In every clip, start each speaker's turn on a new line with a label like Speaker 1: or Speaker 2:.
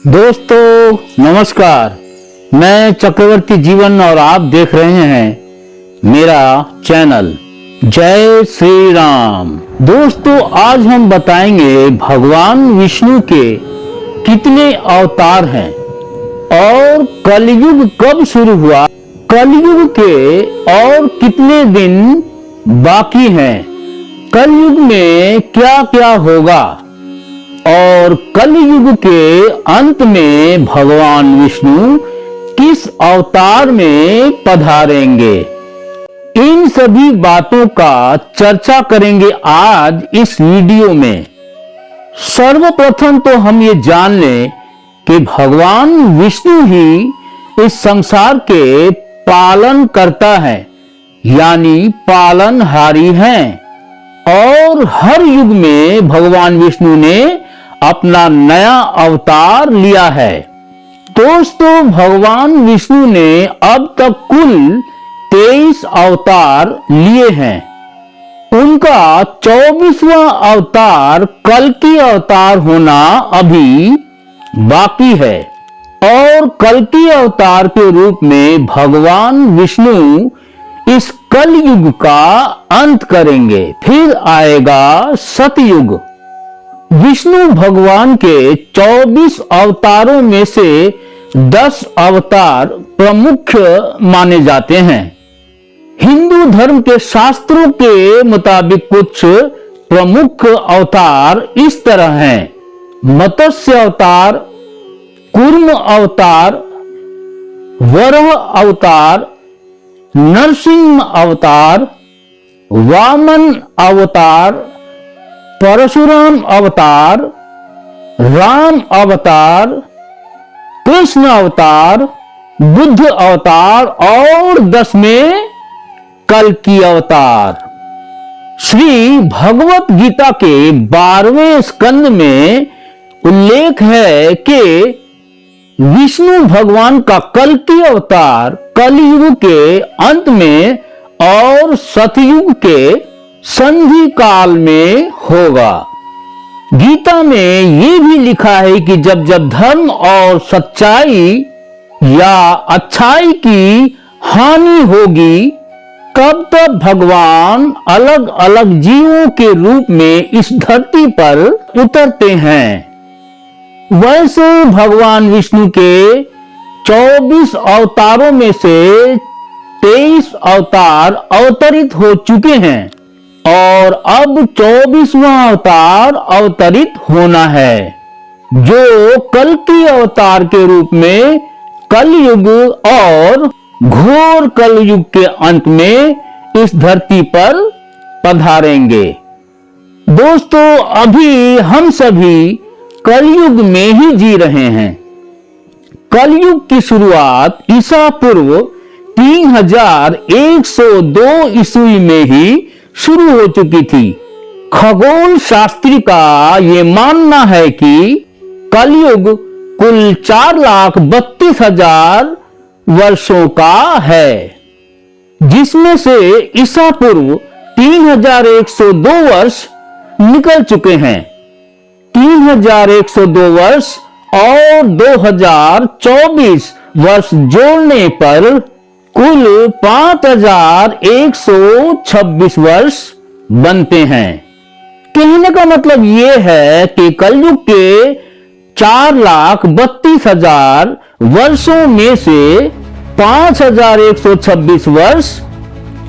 Speaker 1: दोस्तों नमस्कार, मैं चक्रवर्ती जीवन और आप देख रहे हैं मेरा चैनल जय श्री राम। दोस्तों आज हम बताएंगे भगवान विष्णु के कितने अवतार हैं और कलयुग कब शुरू हुआ, कलयुग के और कितने दिन बाकी हैं, कलयुग में क्या क्या होगा और कलयुग के अंत में भगवान विष्णु किस अवतार में पधारेंगे। इन सभी बातों का चर्चा करेंगे आज इस वीडियो में। सर्वप्रथम तो हम ये जान लें कि भगवान विष्णु ही इस संसार के पालन करता है, यानी पालनहारी हैं और हर युग में भगवान विष्णु ने अपना नया अवतार लिया है। दोस्तों भगवान विष्णु ने अब तक कुल 23 अवतार लिए हैं। उनका 24वां अवतार कल्कि अवतार होना अभी बाकी है और कल्कि अवतार के रूप में भगवान विष्णु इस कलयुग का अंत करेंगे। फिर आएगा सतयुग। विष्णु भगवान के 24 अवतारों में से 10 अवतार प्रमुख माने जाते हैं। हिंदू धर्म के शास्त्रों के मुताबिक कुछ प्रमुख अवतार इस तरह हैं: मत्स्य अवतार, कूर्म अवतार, वराह अवतार, नरसिंह अवतार, वामन अवतार, परशुराम अवतार, राम अवतार, कृष्ण अवतार, बुद्ध अवतार और 10वें कल्कि अवतार। श्री भगवत गीता के 12वें स्कंद में उल्लेख है कि विष्णु भगवान का कल्कि अवतार कलयुग के अंत में और सतयुग के संधि काल में होगा। गीता में ये भी लिखा है कि जब जब धर्म और सच्चाई या अच्छाई की हानि होगी तब तब भगवान अलग अलग जीवों के रूप में इस धरती पर उतरते हैं। वैसे भगवान विष्णु के 24 अवतारों में से 23 अवतार अवतरित हो चुके हैं और अब 24वां अवतार अवतरित होना है, जो कल्कि अवतार के रूप में कलयुग और घोर कलयुग के अंत में इस धरती पर पधारेंगे। दोस्तों अभी हम सभी कलयुग में ही जी रहे हैं। कलयुग की शुरुआत ईसा पूर्व 3102 ईस्वी में ही शुरू हो चुकी थी। खगोल शास्त्री का ये मानना है कि कलयुग कुल 4,32,000 वर्षों का है, जिसमें से ईसा पूर्व 3102 वर्ष निकल चुके हैं। 3102 वर्ष और 2024 वर्ष जोड़ने पर कुल 5126 वर्ष बनते हैं। कहने का मतलब यह है कि कलयुग के 4,32,000 वर्षों में से 5126 वर्ष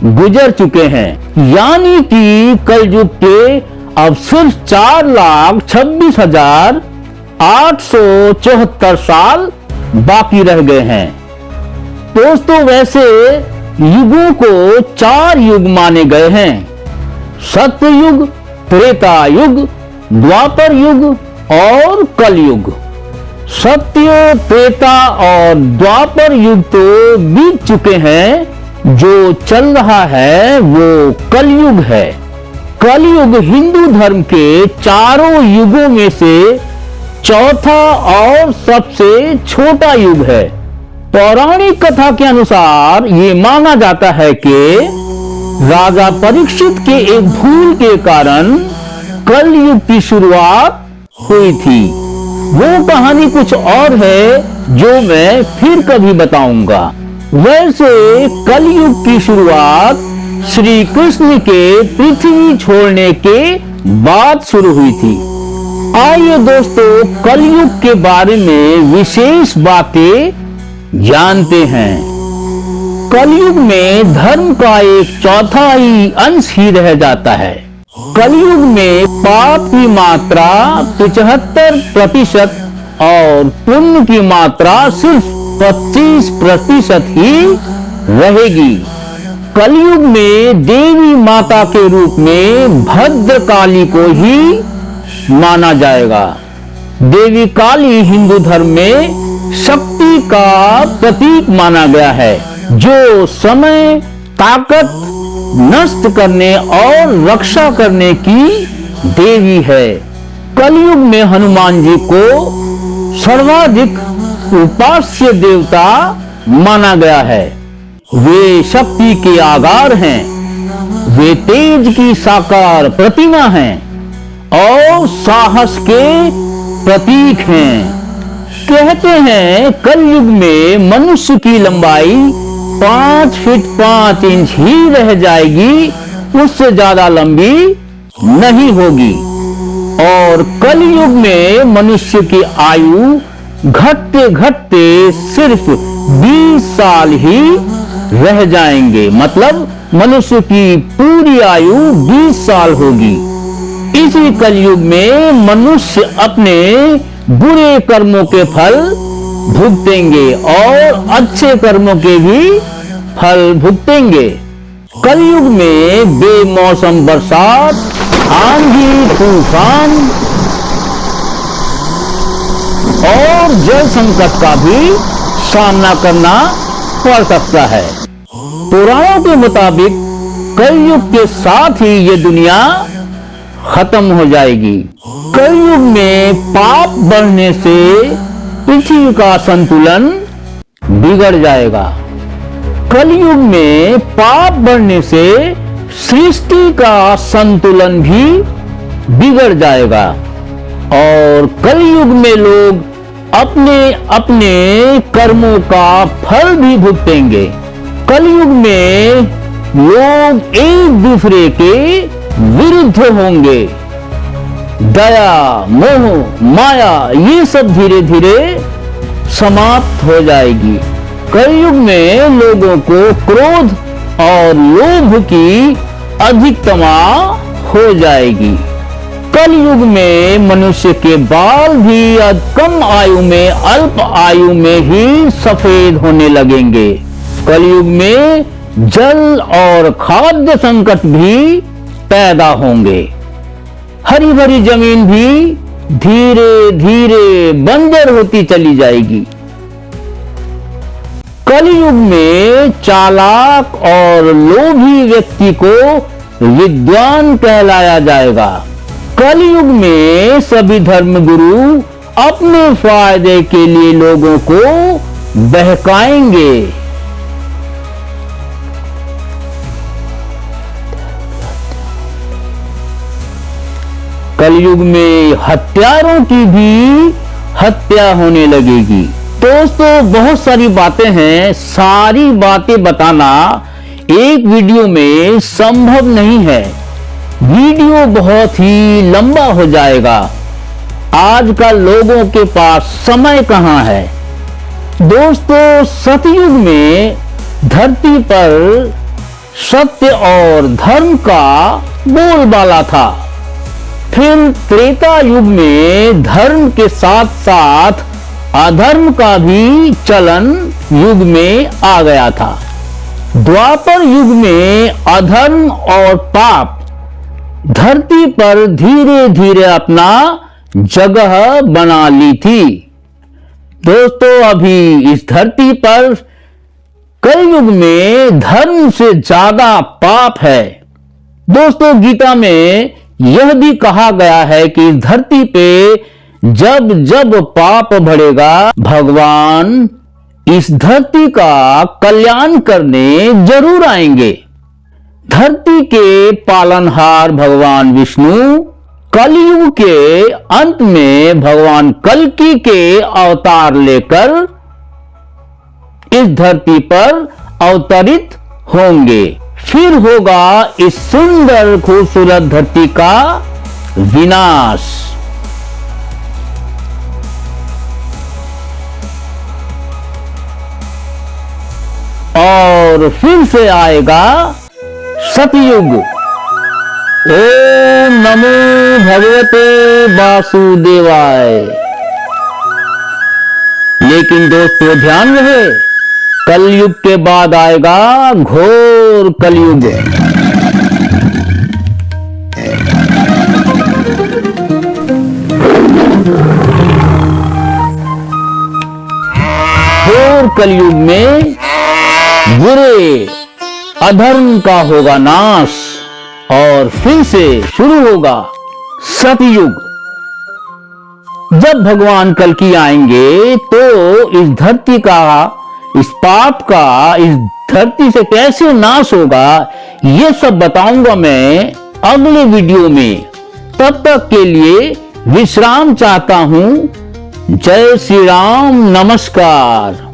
Speaker 1: गुजर चुके हैं, यानी कि कलयुग के अब सिर्फ 4,26,874 साल बाकी रह गए हैं। दोस्तों वैसे युगों को 4 युग माने गए हैं: सत्ययुग, त्रेता युग, द्वापर युग और कलयुग। सत्य, त्रेता और द्वापर युग तो बीत चुके हैं, जो चल रहा है वो कलयुग है। कलयुग हिंदू धर्म के चारों युगों में से चौथा और सबसे छोटा युग है। पौराणिक कथा के अनुसार ये माना जाता है कि राजा परीक्षित के एक भूल के कारण कलयुग की शुरुआत हुई थी। वो कहानी कुछ और है जो मैं फिर कभी बताऊंगा। वैसे कलयुग की शुरुआत श्री कृष्ण के पृथ्वी छोड़ने के बाद शुरू हुई थी। आइए दोस्तों, कलयुग के बारे में विशेष बातें जानते हैं। कलयुग में धर्म का एक चौथाई अंश ही रह जाता है। कलयुग में पाप की मात्रा 75% और पुण्य की मात्रा सिर्फ 25% ही रहेगी। कलयुग में देवी माता के रूप में भद्रकाली को ही माना जाएगा। देवी काली हिंदू धर्म में शक्ति का प्रतीक माना गया है, जो समय, ताकत नष्ट करने और रक्षा करने की देवी है। कलयुग में हनुमान जी को सर्वाधिक उपास्य देवता माना गया है। वे शक्ति के आगार हैं, वे तेज की साकार प्रतिमा हैं और साहस के प्रतीक हैं। कहते हैं कलयुग में मनुष्य की लंबाई 5 फीट 5 इंच ही रह जाएगी, उससे ज्यादा लंबी नहीं होगी। और कलयुग में मनुष्य की आयु घटते घटते सिर्फ 20 साल ही रह जाएंगे। मतलब मनुष्य की पूरी आयु 20 साल होगी। इसी कलयुग में मनुष्य अपने बुरे कर्मों के फल भुगतेंगे और अच्छे कर्मों के भी फल भुगतेंगे। कलयुग में बेमौसम बरसात, आंधी, तूफान और जल संकट का भी सामना करना पड़ सकता है। पुराणों के मुताबिक कलयुग के साथ ही ये दुनिया खत्म हो जाएगी। कलयुग में पाप बढ़ने से पृथ्वी का संतुलन बिगड़ जाएगा। कलयुग में पाप बढ़ने से सृष्टि का संतुलन भी बिगड़ जाएगा और कलयुग में लोग अपने अपने कर्मों का फल भी भुगतेंगे। कलयुग में लोग एक दूसरे के विरुद्ध होंगे। दया, मोह, माया ये सब धीरे धीरे समाप्त हो जाएगी। कलयुग में लोगों को क्रोध और लोभ की अधिकतमा हो जाएगी। कलयुग में मनुष्य के बाल भी कम आयु में, अल्प आयु में ही सफेद होने लगेंगे। कलयुग में जल और खाद्य संकट भी पैदा होंगे। हरी भरी जमीन भी धीरे धीरे बंजर होती चली जाएगी। कलयुग में चालाक और लोभी व्यक्ति को विद्वान कहलाया जाएगा। कलयुग में सभी धर्मगुरु अपने फायदे के लिए लोगों को बहकाएंगे। कलयुग में हत्यारों की भी हत्या होने लगेगी। दोस्तों, बहुत सारी बातें हैं, सारी बातें बताना एक वीडियो में संभव नहीं है। वीडियो बहुत ही लंबा हो जाएगा। आजकल लोगों के पास समय कहाँ है। दोस्तों, सतयुग में धरती पर सत्य और धर्म का बोलबाला था। फिर त्रेता युग में धर्म के साथ साथ अधर्म का भी चलन युग में आ गया था। द्वापर युग में अधर्म और पाप धरती पर धीरे धीरे अपना जगह बना ली थी। दोस्तों, अभी इस धरती पर कलयुग में धर्म से ज्यादा पाप है। दोस्तों, गीता में यह भी कहा गया है कि इस धरती पे जब जब पाप बढ़ेगा, भगवान इस धरती का कल्याण करने जरूर आएंगे। धरती के पालनहार भगवान विष्णु कलयुग के अंत में भगवान कल्कि के अवतार लेकर इस धरती पर अवतरित होंगे। फिर होगा इस सुंदर खूबसूरत धरती का विनाश। और फिर से आएगा सतयुग। ओम नमो भगवते वासुदेवाय। लेकिन दोस्तों ध्यान रहे, कलयुग के बाद आएगा घोर कलयुग। घोर कलयुग में बुरे अधर्म का होगा नाश और फिर से शुरू होगा सतयुग। जब भगवान कल्कि आएंगे तो इस धरती का, इस पाप का इस धरती से कैसे नाश होगा, ये सब बताऊंगा मैं अगले वीडियो में। तब तक के लिए विश्राम चाहता हूं। जय श्री राम, नमस्कार।